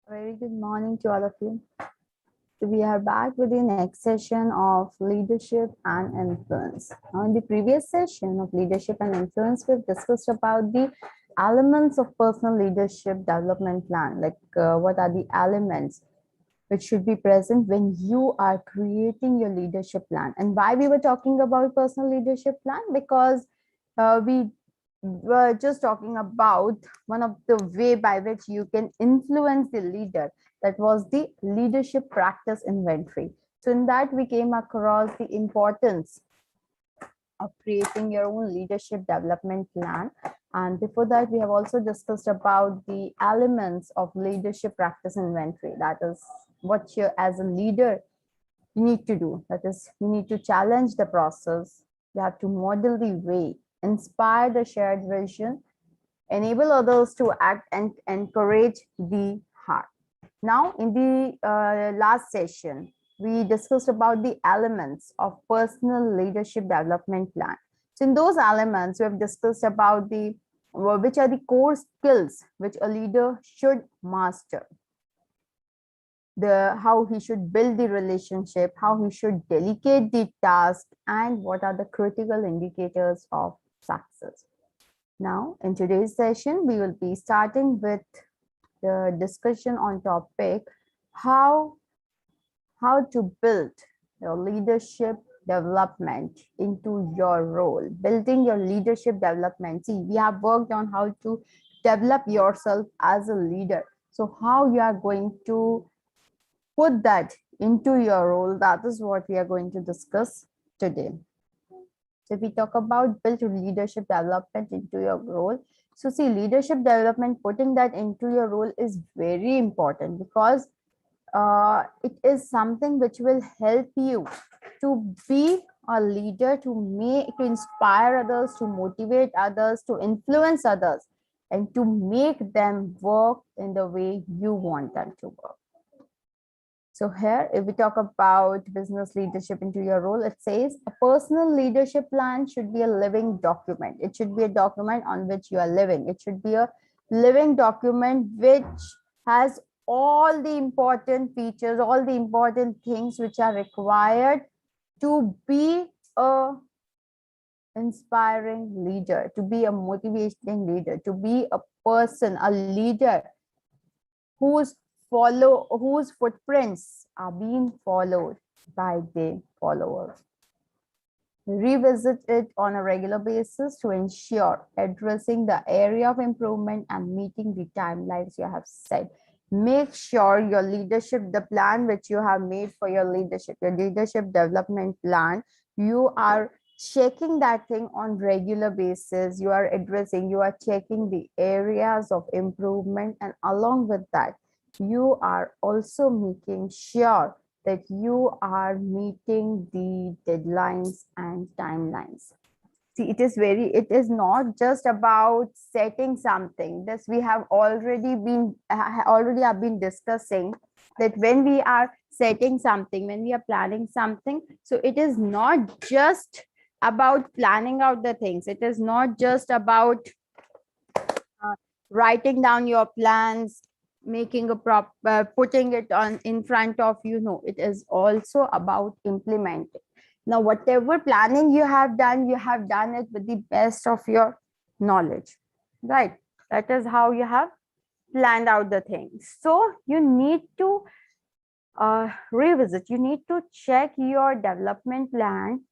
Very good morning to all of you. So we are back with the next session of leadership and influence. Now, in the previous session of leadership and influence, we've discussed about the elements of personal leadership development plan. What are the elements which should be present when you are creating your leadership plan? And why we were talking about personal leadership plan? Because we were just talking about one of the way by which you can influence the leader, that was the leadership practice inventory. So in that we came across the importance of creating your own leadership development plan, and before that we have also discussed about the elements of leadership practice inventory. That is what you as a leader you need to do. That is, you need to challenge the process, you have to model the way, inspire the shared vision, enable others to act, and encourage the heart. Now, in the last session, we discussed about the elements of personal leadership development plan. So in those elements, we have discussed about which are the core skills which a leader should master, how he should build the relationship, how he should delegate the task, and what are the critical indicators of success. Now, in today's session, we will be starting with the discussion on topic how to build your leadership development into your role. Building your leadership development. See, we have worked on how to develop yourself as a leader. So how you are going to put that into your role, that is what we are going to discuss today. So if we talk about build leadership development into your role, so see, leadership development, putting that into your role is very important, because it is something which will help you to be a leader, to inspire others, to motivate others, to influence others, and to make them work in the way you want them to work. So here, if we talk about business leadership into your role, it says a personal leadership plan should be a living document. It should be a document on which you are living. It should be a living document which has all the important features, all the important things which are required to be a inspiring leader, to be a motivating leader, to be a person, a leader whose footprints are being followed by the followers. Revisit it on a regular basis to ensure addressing the area of improvement and meeting the timelines you have set. Make sure your leadership, the plan which you have made for your leadership development plan, you are checking that thing on regular basis. You are addressing, you are checking the areas of improvement, and along with that, you are also making sure that you are meeting the deadlines and timelines. See, it is not just about setting something. This we have already have been discussing, that when we are setting something, when we are planning something, so it is not just about planning out the things. It is not just about writing down your plans, making a putting it on in front of you. No, it is also about implementing. Now, whatever planning you have done it with the best of your knowledge, right? That is how you have planned out the things. So you need to revisit, you need to check your development plan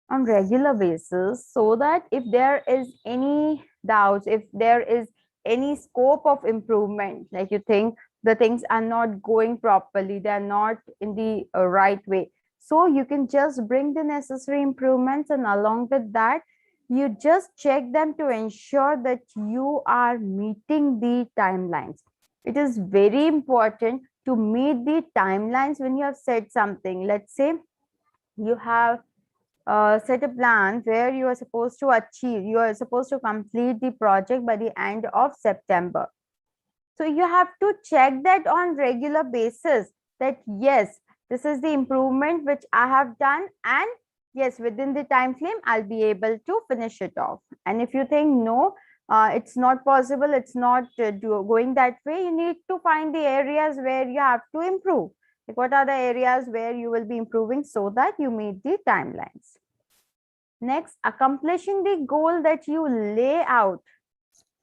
on regular basis, so that if there is any doubts, if there is any scope of improvement, like you think the things are not going properly, they are not in the right way, so you can just bring the necessary improvements, and along with that you just check them to ensure that you are meeting the timelines. It is very important to meet the timelines when you have said something. Let's say you have set a plan where you are supposed to complete the project by the end of September. So you have to check that on regular basis, that yes, this is the improvement which I have done, and yes, within the time frame I'll be able to finish it off. And if you think no, it's not possible, it's not going that way, you need to find the areas where you have to improve. Like what are the areas where you will be improving so that you meet the timelines. Next, accomplishing the goal that you lay out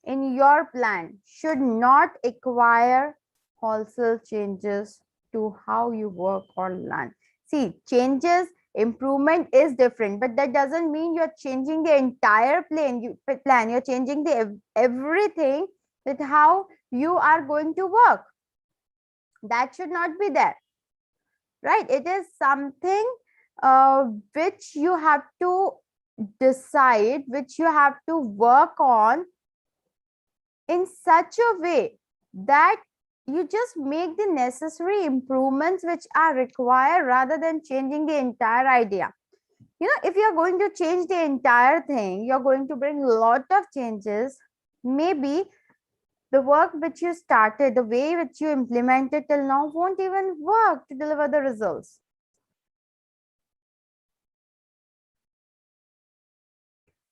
in your plan should not acquire wholesale changes to how you work or learn. See, changes, improvement is different, but that doesn't mean you're changing the entire plan. You're changing the everything, that how you are going to work. That should not be there, right? It is something which you have to decide, which you have to work on in such a way that you just make the necessary improvements which are required rather than changing the entire idea. You know, if you're going to change the entire thing, you're going to bring a lot of changes. Maybe the work which you started, the way which you implemented till now won't even work to deliver the results.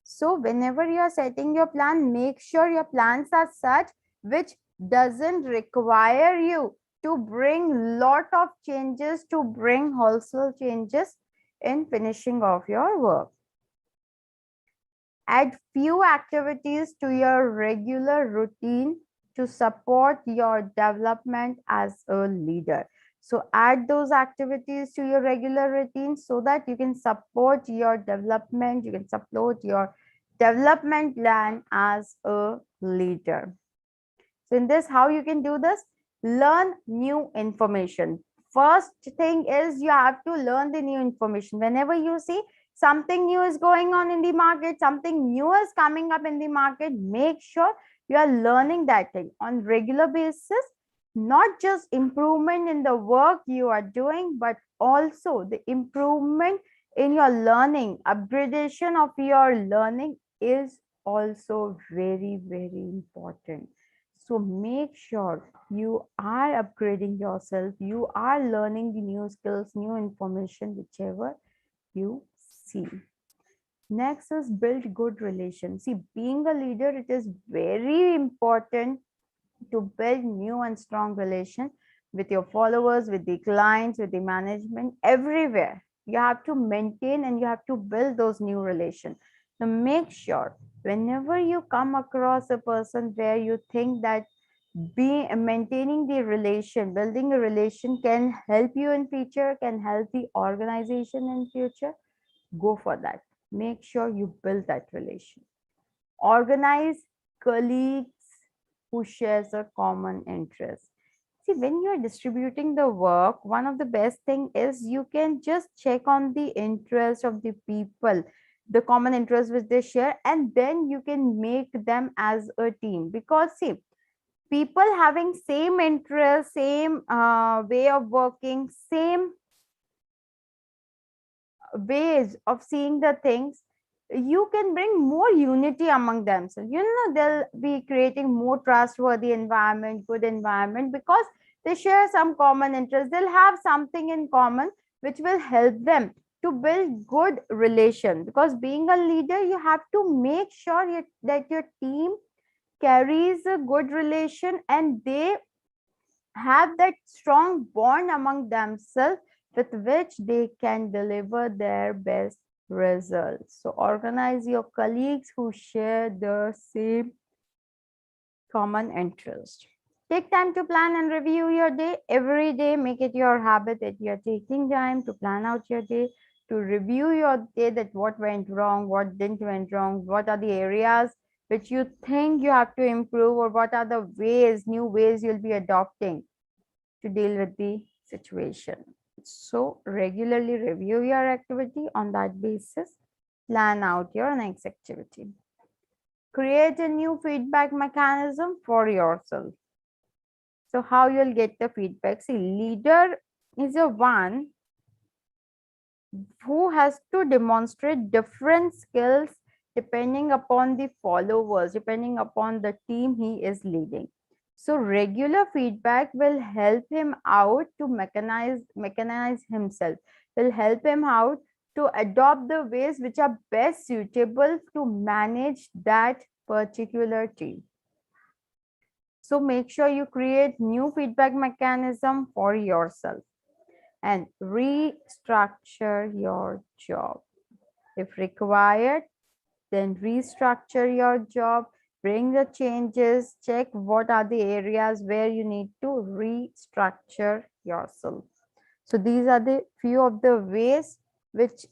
So whenever you are setting your plan, make sure your plans are such which doesn't require you to bring lot of changes, to bring wholesale changes in finishing off your work. Add few activities to your regular routine to support your development as a leader. So add those activities to your regular routine so that you can support your development, you can support your development plan as a leader. So in this, how you can do this? Learn new information. First thing is you have to learn the new information. Whenever you see something new is going on in the market, something new is coming up in the market, make sure you are learning that thing on regular basis. Not just improvement in the work you are doing, but also the improvement in your learning, upgradation of your learning is also very, very important. So make sure you are upgrading yourself, you are learning the new skills, new information, whichever you see. Next is build good relations. See, being a leader, it is very important to build new and strong relation with your followers, with the clients, with the management, everywhere. You have to maintain and you have to build those new relations. So make sure whenever you come across a person where you think that maintaining the relation, building a relation can help you in future, can help the organization in future, go for that. Make sure you build that relation. Organize colleagues who shares a common interest. See, when you're distributing the work, one of the best thing is you can just check on the interest of the people, the common interest which they share, and then you can make them as a team. Because see, people having same interest, same way of working, same ways of seeing the things, you can bring more unity among themselves. You know, they'll be creating more trustworthy environment, good environment, because they share some common interest. They'll have something in common which will help them to build good relation. Because being a leader, you have to make sure that your team carries a good relation and they have that strong bond among themselves with which they can deliver their best results. So organize your colleagues who share the same common interest. Take time to plan and review your day every day. Make it your habit that you're taking time to plan out your day, to review your day, that what went wrong, what didn't went wrong, what are the areas which you think you have to improve, or what are the ways, new ways you'll be adopting to deal with the situation. So regularly review your activity. On that basis, plan out your next activity. Create a new feedback mechanism for yourself. So how you'll get the feedback? See, leader is a one who has to demonstrate different skills depending upon the followers, depending upon the team he is leading. So regular feedback will help him out to mechanize himself, will help him out to adopt the ways which are best suitable to manage that particular team. So make sure you create new feedback mechanism for yourself and restructure your job. If required, then restructure your job, bring the changes, check what are the areas where you need to restructure yourself. So these are the few of the ways which,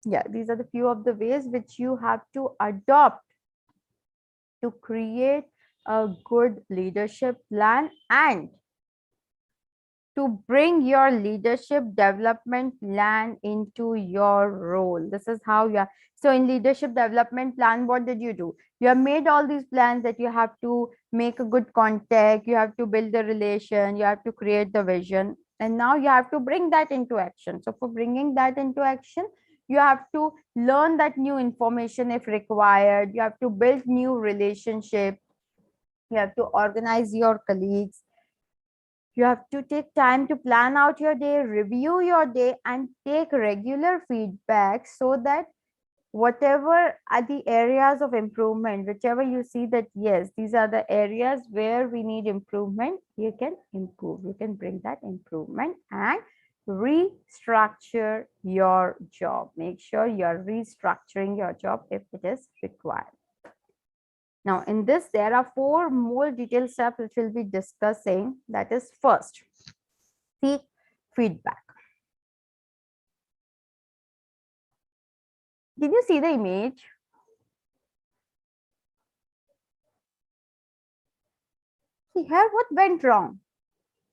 these are the few of the ways which you have to adopt to create a good leadership plan and to bring your leadership development plan into your role. This is how you are. So in leadership development plan, what did you do? You have made all these plans that you have to make a good contact, you have to build the relation, you have to create the vision, and now you have to bring that into action. So for bringing that into action, you have to learn that new information if required, you have to build new relationship, you have to organize your colleagues, you have to take time to plan out your day, review your day, and take regular feedback so that whatever are the areas of improvement, whichever you see that, yes, these are the areas where we need improvement, you can improve. You can bring that improvement and restructure your job. Make sure you're restructuring your job if it is required. Now, in this, there are 4 more detailed steps which we'll be discussing. That is, first, seek feedback. Did you see the image? See here, what went wrong?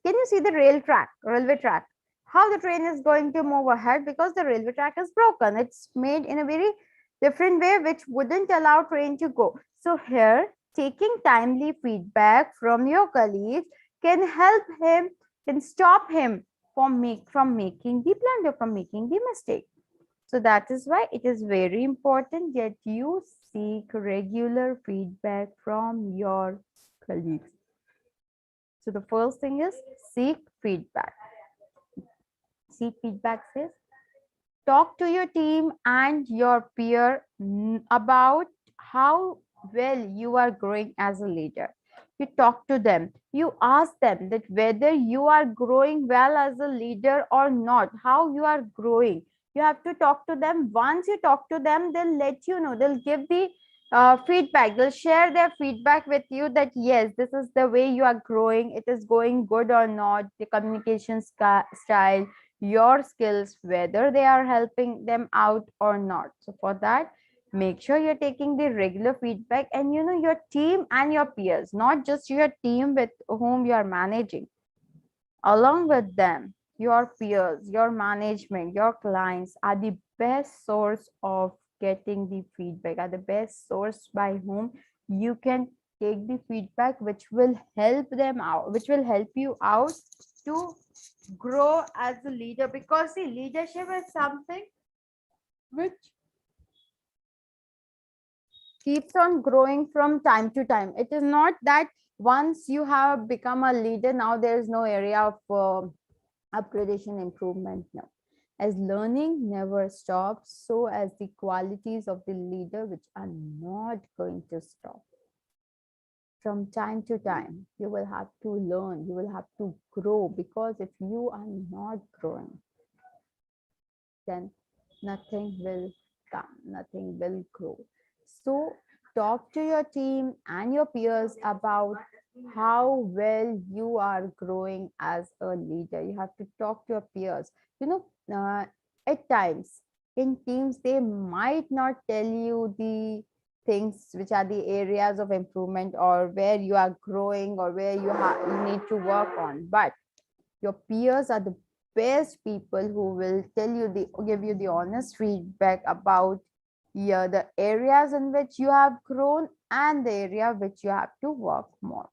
Can you see the railway track? How the train is going to move ahead because the railway track is broken. It's made in a very different way which wouldn't allow train to go. So here, taking timely feedback from your colleagues can help him, can stop him from making the blunder, from making the mistake. So that is why it is very important that you seek regular feedback from your colleagues. So the first thing is seek feedback. Seek feedback says talk to your team and your peer about how well you are growing as a leader. You talk to them, you ask them that whether you are growing well as a leader or not, how you are growing. You have to talk to them. Once you talk to them, they'll let you know, they'll give the feedback, they'll share their feedback with you that yes, this is the way you are growing, it is going good or not, the communication style, your skills, whether they are helping them out or not. So for that, make sure you're taking the regular feedback, and your team and your peers, not just your team with whom you are managing, along with them, your peers, your management, your clients are the best source of getting the feedback, are the best source by whom you can take the feedback, which will help them out, which will help you out to grow as a leader. Because see, leadership is something which keeps on growing from time to time. It is not that once you have become a leader, now there is no area of upgradation, improvement. No, as learning never stops, so as the qualities of the leader which are not going to stop. From time to time, you will have to learn, you will have to grow, because if you are not growing, then nothing will come, nothing will grow. So talk to your team and your peers about how well you are growing as a leader. You have to talk to your peers. At times in teams, they might not tell you the things which are the areas of improvement, or where you are growing, or where you need to work on, but your peers are the best people who will give you the honest feedback about the areas in which you have grown and the area which you have to work more.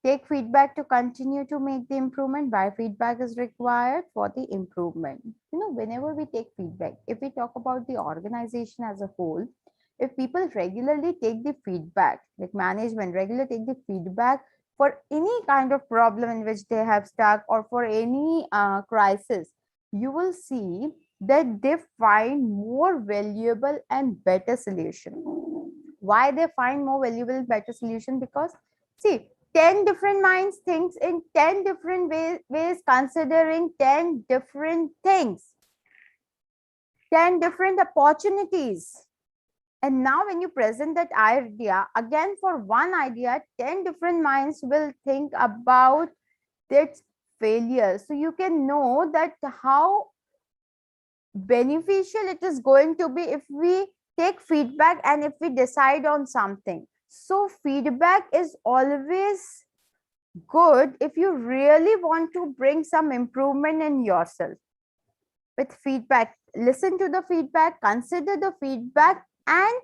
Take feedback to continue to make the improvement. Why feedback is required? For the improvement. Whenever we take feedback, if we talk about the organization as a whole, if people regularly take the feedback, like management regularly take the feedback for any kind of problem in which they have stuck, or for any crisis, you will see that they find more valuable and better solution. Why they find more valuable, better solution? Because see, 10 different minds thinks in 10 different ways, considering 10 different things, 10 different opportunities. And now when you present that idea, again for one idea, 10 different minds will think about its failure. So you can know that how beneficial it is going to be if we take feedback and if we decide on something. So feedback is always good if you really want to bring some improvement in yourself. With feedback, listen to the feedback, consider the feedback, and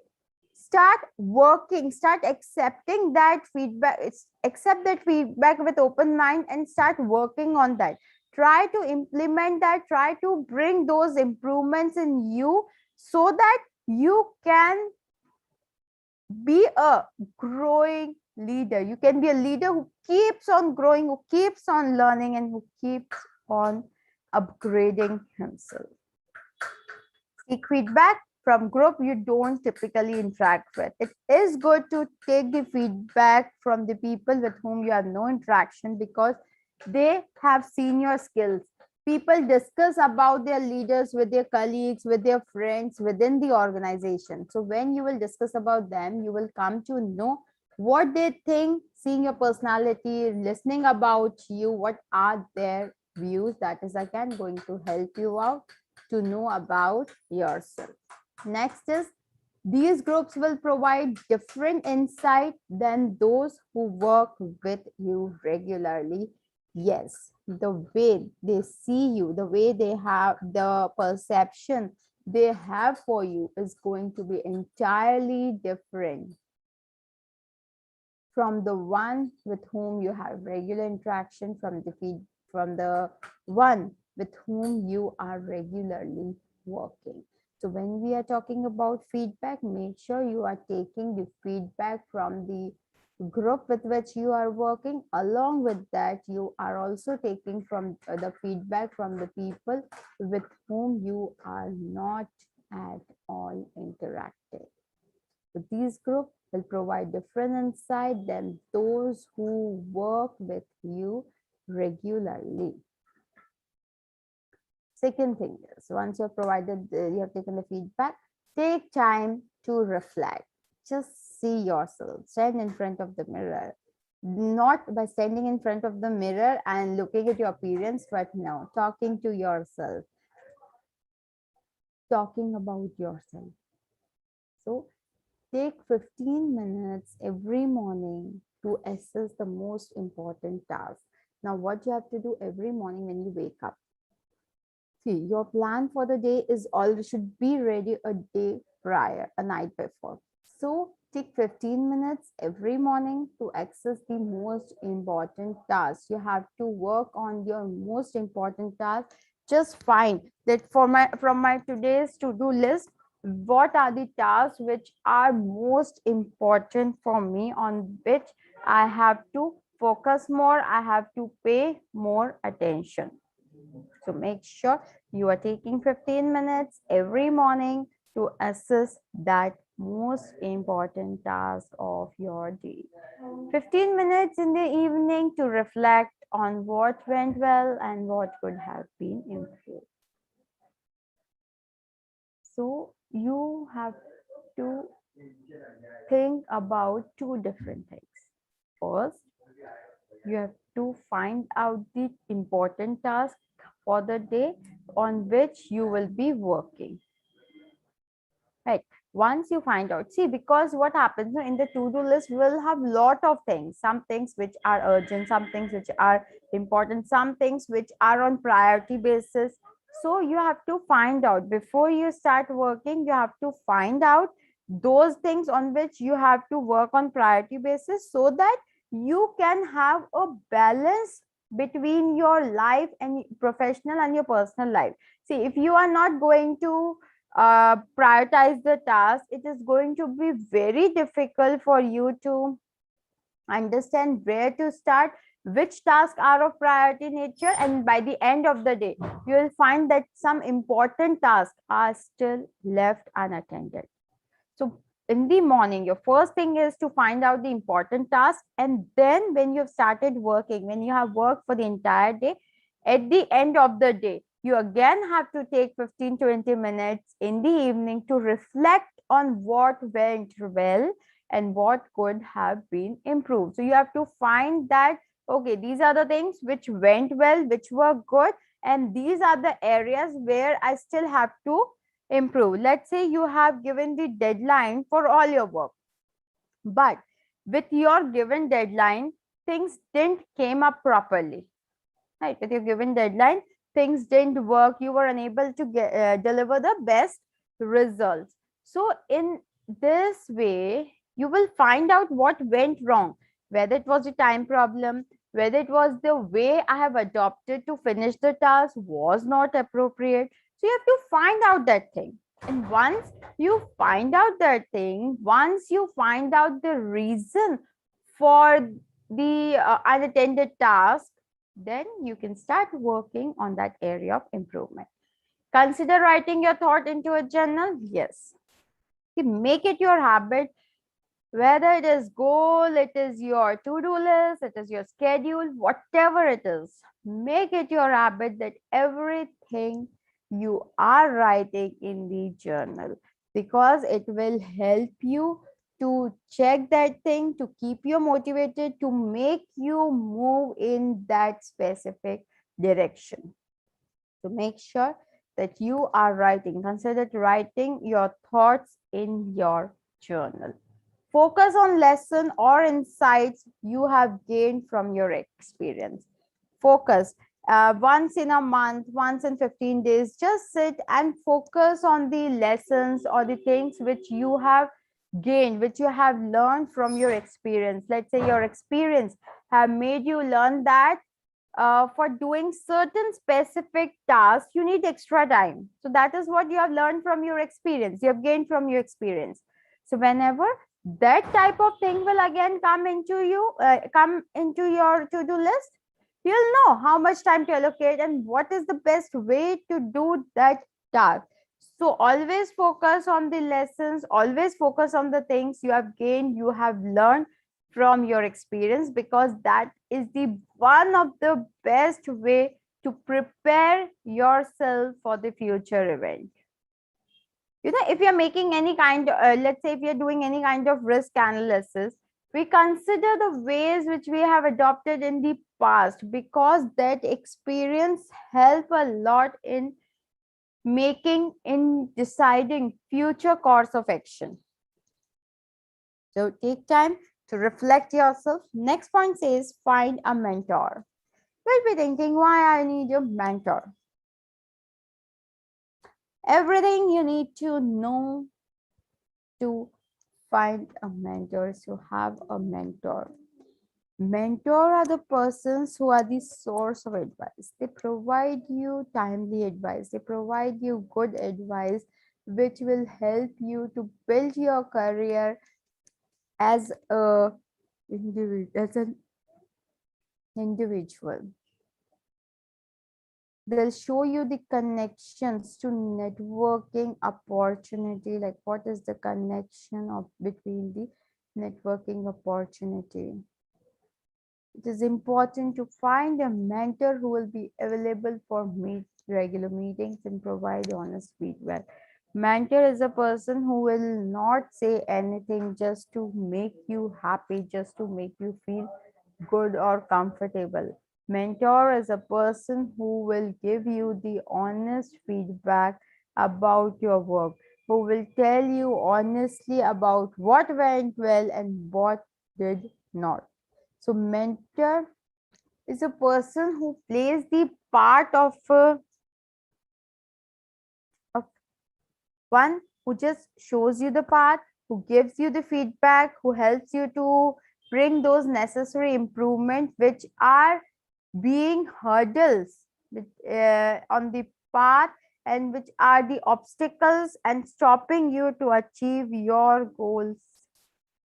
start working, start accepting that feedback. Accept that feedback with open mind and start working on that. Try to implement that, try to bring those improvements in you so that you can be a growing leader. You can be a leader who keeps on growing, who keeps on learning, and who keeps on upgrading himself. Seek feedback from group you don't typically interact with. It is good to take the feedback from the people with whom you have no interaction, because they have seen your skills. People discuss about their leaders with their colleagues, with their friends within the organization. So when you will discuss about them, you will come to know what they think, seeing your personality, listening about you, what are their views. That is again going to help you out to know about yourself. Next is, these groups will provide different insight than those who work with you regularly. Yes, the way they see you, the way they have the perception they have for you is going to be entirely different from the one with whom you have regular interaction, from the one with whom you are regularly working. So when we are talking about feedback, make sure you are taking the feedback from the group with which you are working. Along with that, you are also taking from the feedback from the people with whom you are not at all interacting. So these groups will provide different insight than those who work with you regularly. Second thing is, once you have provided, you have taken the feedback, take time to reflect. Just see yourself, stand in front of the mirror. Not by standing in front of the mirror and looking at your appearance, but no, talking to yourself, talking about yourself. So take 15 minutes every morning to assess the most important task. Now, what you have to do every morning when you wake up? See, your plan for the day is all should be ready a day prior, a night before. So take 15 minutes every morning to access the most important task. You have to work on your most important task. Just find that from my today's to-do list, what are the tasks which are most important for me, on which I have to focus more, I have to pay more attention. So make sure you are taking 15 minutes every morning to assess that most important task of your day. 15 minutes in the evening to reflect on what went well and what could have been improved. So you have to think about two different things. First, you have to find out the important task for the day on which you will be working. Right. Once you find out, see, because what happens in the to-do list will have lot of things, some things which are urgent, some things which are important, some things which are on priority basis. So you have to find out before you start working, you have to find out those things on which you have to work on priority basis, so that you can have a balance between your life and professional and your personal life. See, if you are not going to prioritize the task, it is going to be very difficult for you to understand where to start, which tasks are of priority nature, and by the end of the day, you will find that some important tasks are still left unattended. So in the morning, your first thing is to find out the important task. And then when you've started working, when you have worked for the entire day, at the end of the day, you again have to take 15-20 minutes in the evening to reflect on what went well and what could have been improved. So you have to find that, okay, these are the things which went well, which were good, and these are the areas where I still have to improve. Let's say you have given the deadline for all your work, but with your given deadline, things didn't came up properly, right? With your given deadline, things didn't work, you were unable to deliver the best results. So in this way, you will find out what went wrong, whether it was a time problem, whether it was the way I have adopted to finish the task was not appropriate. So you have to find out that thing. And once you find out that thing, once you find out the reason for the unattended task, then you can start working on that area of improvement. Consider writing your thought into a journal. Yes. Make it your habit, whether it is goal, it is your to-do list, it is your schedule, whatever it is, make it your habit that everything you are writing in the journal, because it will help you to check that thing, to keep you motivated, to make you move in that specific direction. So make sure that you are writing, consider writing your thoughts in your journal. Focus on lesson or insights you have gained from your experience. Focus once in a month, once in 15 days, just sit and focus on the lessons or the things which you have gained, which you have learned from your experience. Let's say your experience have made you learn that for doing certain specific tasks, you need extra time. So that is what you have learned from your experience. You have gained from your experience. So whenever that type of thing will again come into your to-do list, you'll know how much time to allocate and what is the best way to do that task. So always focus on the lessons, always focus on the things you have gained, you have learned from your experience, because that is the one of the best way to prepare yourself for the future event. If you're making any kind let's say if you're doing any kind of risk analysis, we consider the ways which we have adopted in the past, because that experience help a lot in deciding future course of action. So take time to reflect yourself. Next point says find a mentor. You'll be thinking, why I need a mentor? Everything you need to know to find a mentor is to have a mentor. Mentor are the persons who are the source of advice. They provide you timely advice. They provide you good advice, which will help you to build your career as an individual. They'll show you the connections to networking opportunity, like what is the connection of between the networking opportunity. It is important to find a mentor who will be available for regular meetings and provide honest feedback. Mentor is a person who will not say anything just to make you happy, just to make you feel good or comfortable. Mentor is a person who will give you the honest feedback about your work, who will tell you honestly about what went well and what did not. So mentor is a person who plays the part of one who just shows you the path, who gives you the feedback, who helps you to bring those necessary improvements which are being hurdles on the path, and which are the obstacles and stopping you to achieve your goals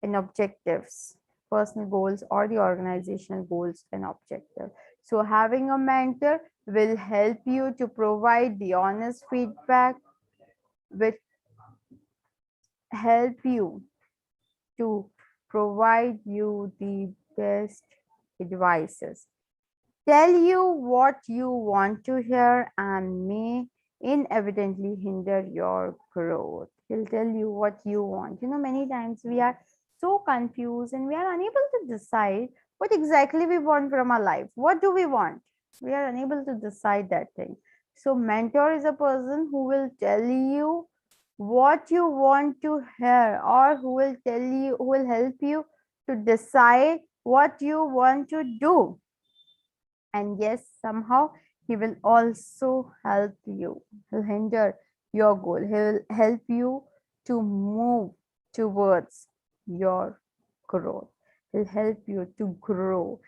and objectives, personal goals or the organizational goals and objectives. So having a mentor will help you to provide the honest feedback with help you, to provide you the best advices, tell you what you want to hear, and may inevitably hinder your growth. He'll tell you what you want. Many times we are so confused and we are unable to decide what exactly we want from our life. What do we want? We are unable to decide that thing. So, mentor is a person who will tell you what you want to hear, or who will help you to decide what you want to do. And yes, somehow he will also help you. He'll hinder your goal. He'll help you to move towards your growth. He'll help you to grow.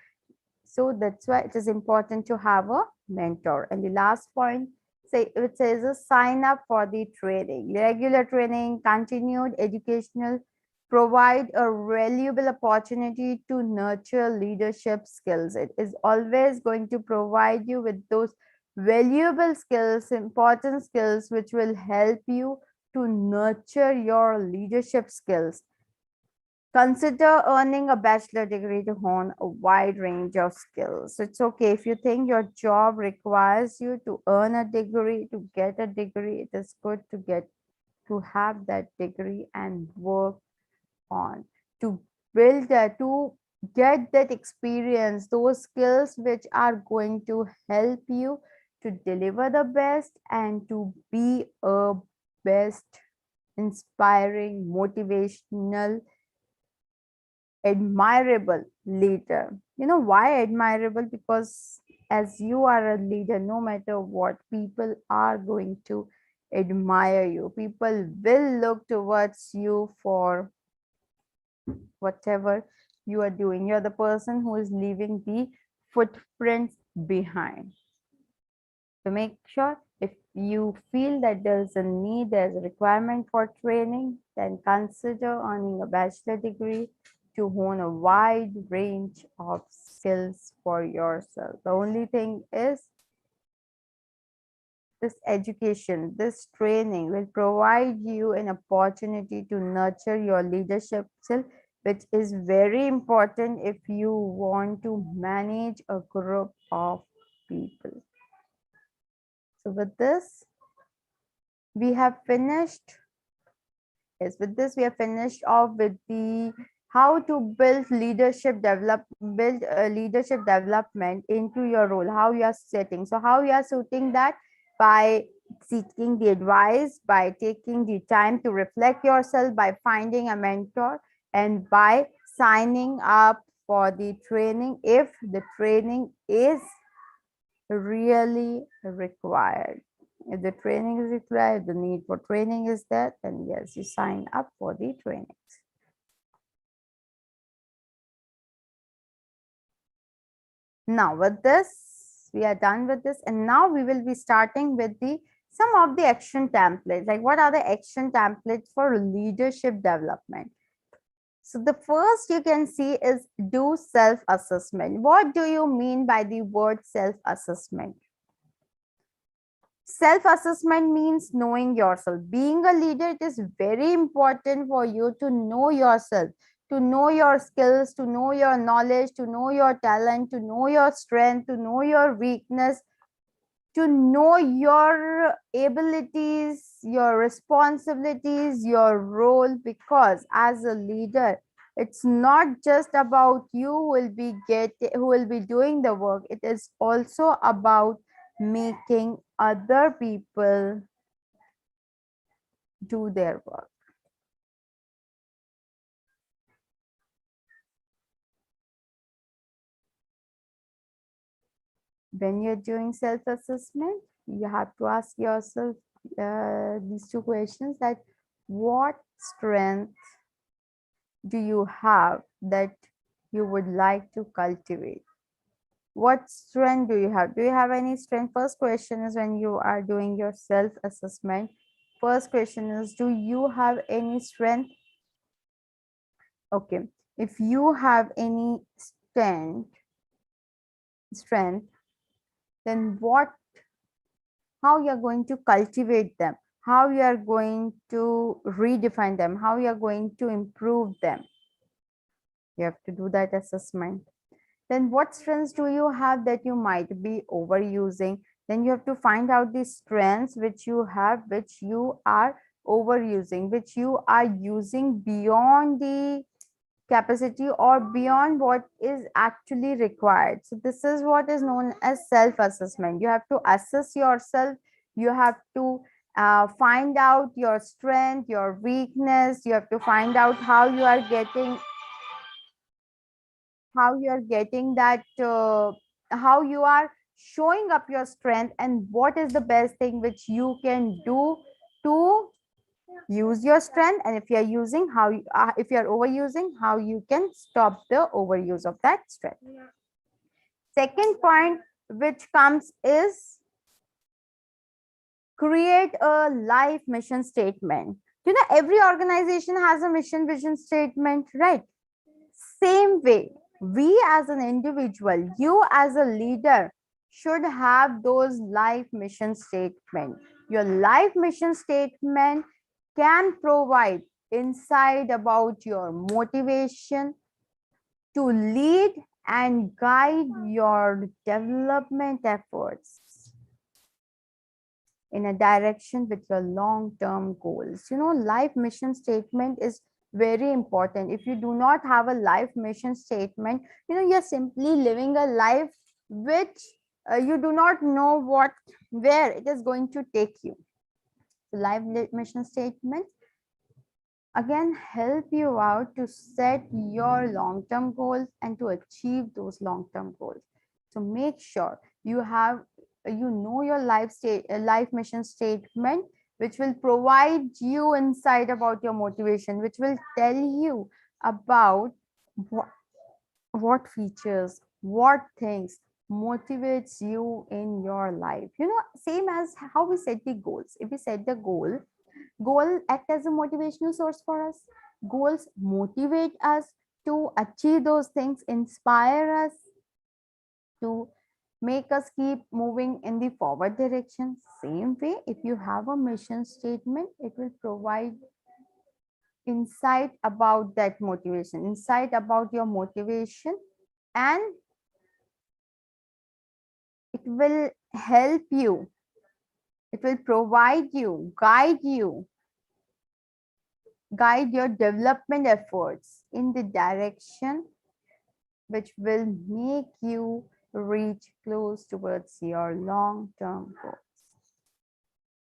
So that's why it is important to have a mentor. And the last point, it says sign up for the training. Regular training, continued educational, provide a valuable opportunity to nurture leadership skills. It is always going to provide you with those valuable skills, important skills, which will help you to nurture your leadership skills. Consider earning a bachelor degree to hone a wide range of skills. It's okay if you think your job requires you to earn a degree, to get a degree. It is good to have that degree and work on to build that, to get that experience, those skills which are going to help you to deliver the best and to be a best, inspiring, motivational, admirable leader. Why admirable? Because as you are a leader, no matter what, people are going to admire you. People will look towards you for whatever you are doing. You're the person who is leaving the footprints behind. So make sure, if you feel that there's a need, there's a requirement for training, then consider earning a bachelor degree to hone a wide range of skills for yourself. The only thing is, this education, this training will provide you an opportunity to nurture your leadership skill, which is very important if you want to manage a group of people. So with this, we have finished. Yes, with this we have finished off with the how to build leadership development into your role, how you are setting. So how you are suiting that? By seeking the advice, by taking the time to reflect yourself, by finding a mentor, and by signing up for the training if the training is really required. If the training is required, the need for training is there, then yes, you sign up for the trainings. Now with this, we are done with this, and now we will be starting with some of the action templates. Like, what are the action templates for leadership development? So the first you can see is do self-assessment. What do you mean by the word self-assessment? Self-assessment means knowing yourself. Being a leader, it is very important for you to know yourself, to know your skills, to know your knowledge, to know your talent, to know your strength, to know your weakness, to know your abilities, your responsibilities, your role. Because as a leader, it's not just about you who will be doing the work. It is also about making other people do their work. When you're doing self-assessment, you have to ask yourself these two questions: that what strength do you have that you would like to cultivate? What strength do you have? Do you have any strength? First question is, when you are doing your self-assessment, first question is, do you have any strength? Okay, if you have any strength, then how you're going to cultivate them? how you are going to redefine them, how you are going to improve them. You have to do that assessment. Then what strengths do you have that you might be overusing? Then you have to find out the strengths which you have, which you are overusing, which you are using beyond the capacity or beyond what is actually required. So this is what is known as self-assessment. You have to assess yourself. You have to find out your strength, your weakness. You have to find out how you are getting that, how you are showing up your strength, and what is the best thing which you can do to use your strength. And if you are using, how you, if you are overusing, how you can stop the overuse of that strength. Second point which comes is create a life mission statement. You know, every organization has a mission vision statement, right? Same way, we as an individual, you as a leader, should have those life mission statement. Your life mission statement can provide insight about your motivation to lead and guide your development efforts in a direction with your long-term goals. You know, life mission statement is very important. If you do not have a life mission statement, you know, you're simply living a life which you do not know where it is going to take you. The life mission statement again help you out to set your long-term goals and to achieve those long-term goals. So make sure you have, you know, your life mission statement, which will provide you insight about your motivation, which will tell you about what features, what things motivates you in your life. You know, same as how we set the goals. If we set the goal act as a motivational source for us. Goals motivate us to achieve those things, inspire us to make us keep moving in the forward direction. Same way, if you have a mission statement, it will provide insight about that motivation, insight about your motivation, and it will help you, it will provide you, guide your development efforts in the direction which will make you reach close towards your long-term goals.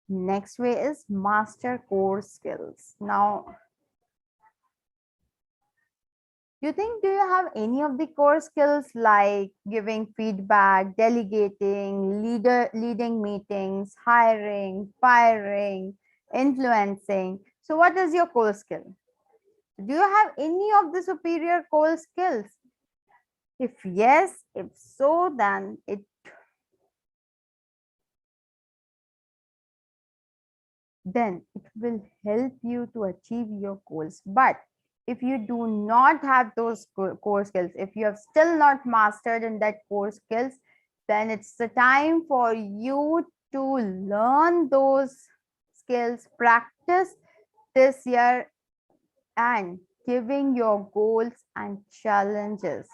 Next way is master core skills. Now, do you have any of the core skills like giving feedback, delegating, leading meetings, hiring, firing, influencing? So what is your core skill? Do you have any of the superior core skills? If yes, if so, then it will help you to achieve your goals. But if you do not have those core skills, if you have still not mastered in that core skills, then it's the time for you to learn those skills, practice this year, and giving your goals and challenges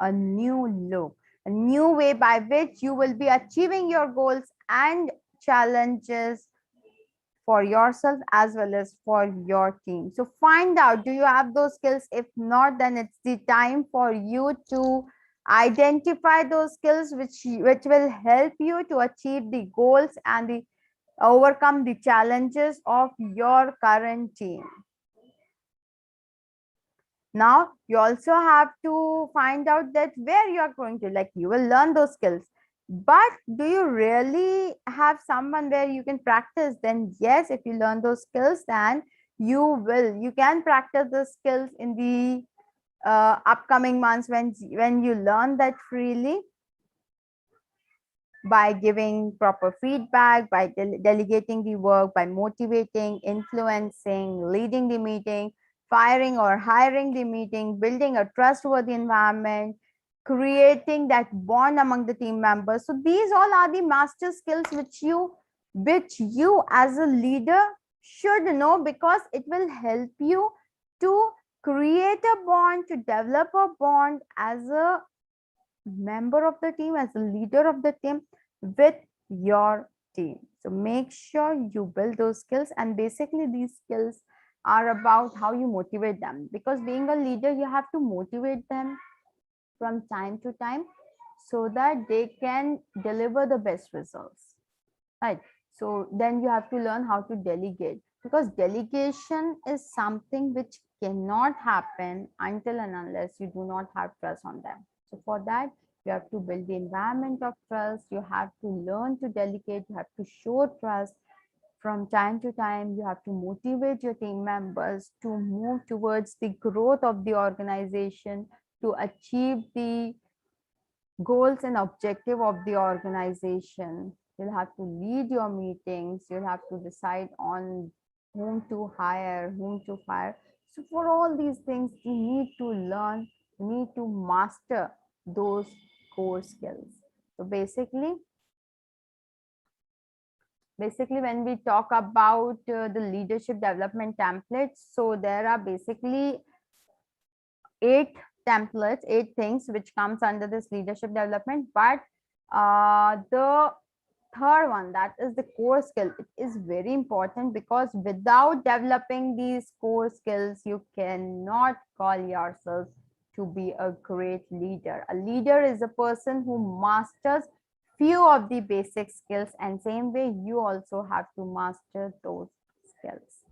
a new look, a new way by which you will be achieving your goals and challenges for yourself as well as for your team. So find out, do you have those skills? If not, then it's the time for you to identify those skills which will help you to achieve the goals and overcome the challenges of your current team. Now you also have to find out that where you are going to, like, you will learn those skills, but do you really have someone where you can practice? Then yes, if you learn those skills, then you can practice the skills in the upcoming months when you learn that freely, by giving proper feedback, by delegating the work, by motivating, influencing, leading the meeting, firing or hiring the meeting, building a trustworthy environment, creating that bond among the team members. So these all are the master skills which you which you as a leader should know, because it will help you to create a bond, to develop a bond as a member of the team, as a leader of the team with your team. So make sure you build those skills, and basically these skills are about how you motivate them, because being a leader you have to motivate them from time to time so that they can deliver the best results, right? So then you have to learn how to delegate, because delegation is something which cannot happen until and unless you do not have trust on them. So for that, you have to build the environment of trust. You have to learn to delegate. You have to show trust from time to time. You have to motivate your team members to move towards the growth of the organization, to achieve the goals and objective of the organization. You'll have to lead your meetings. You'll have to decide on whom to hire, whom to fire. So for all these things, you need to learn, you need to master those core skills. So basically when we talk about the leadership development templates, so there are basically 8 templates, 8 things which comes under this leadership development. But the third one, that is the core skill, it is very important, because without developing these core skills you cannot call yourself to be a great leader. A leader is a person who masters few of the basic skills, and same way you also have to master those skills.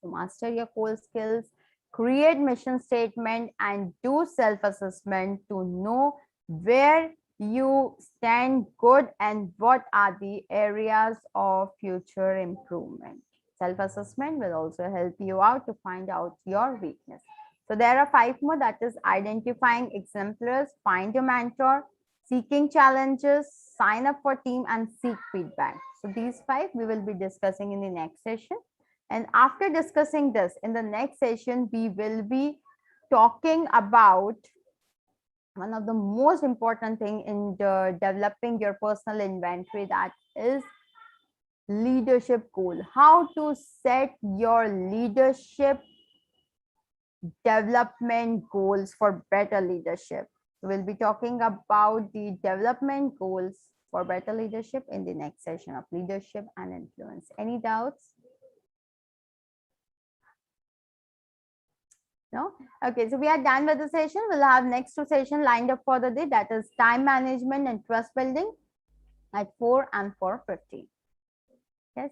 To master your core skills, create mission statement and do self-assessment to know where you stand good and what are the areas of future improvement. Self-assessment will also help you out to find out your weakness. So there are 5 more, that is identifying exemplars, find your mentor, seeking challenges, sign up for team, and seek feedback. So these 5 we will be discussing in the next session. And after discussing this, in the next session, we will be talking about one of the most important thing in developing your personal inventory, that is leadership goal. How to set your leadership development goals for better leadership. We'll be talking about the development goals for better leadership in the next session of leadership and influence. Any doubts? No? Okay, so we are done with the session. We'll have next 2 sessions lined up for the day, that is time management and trust building at 4 and 4:50. Yes.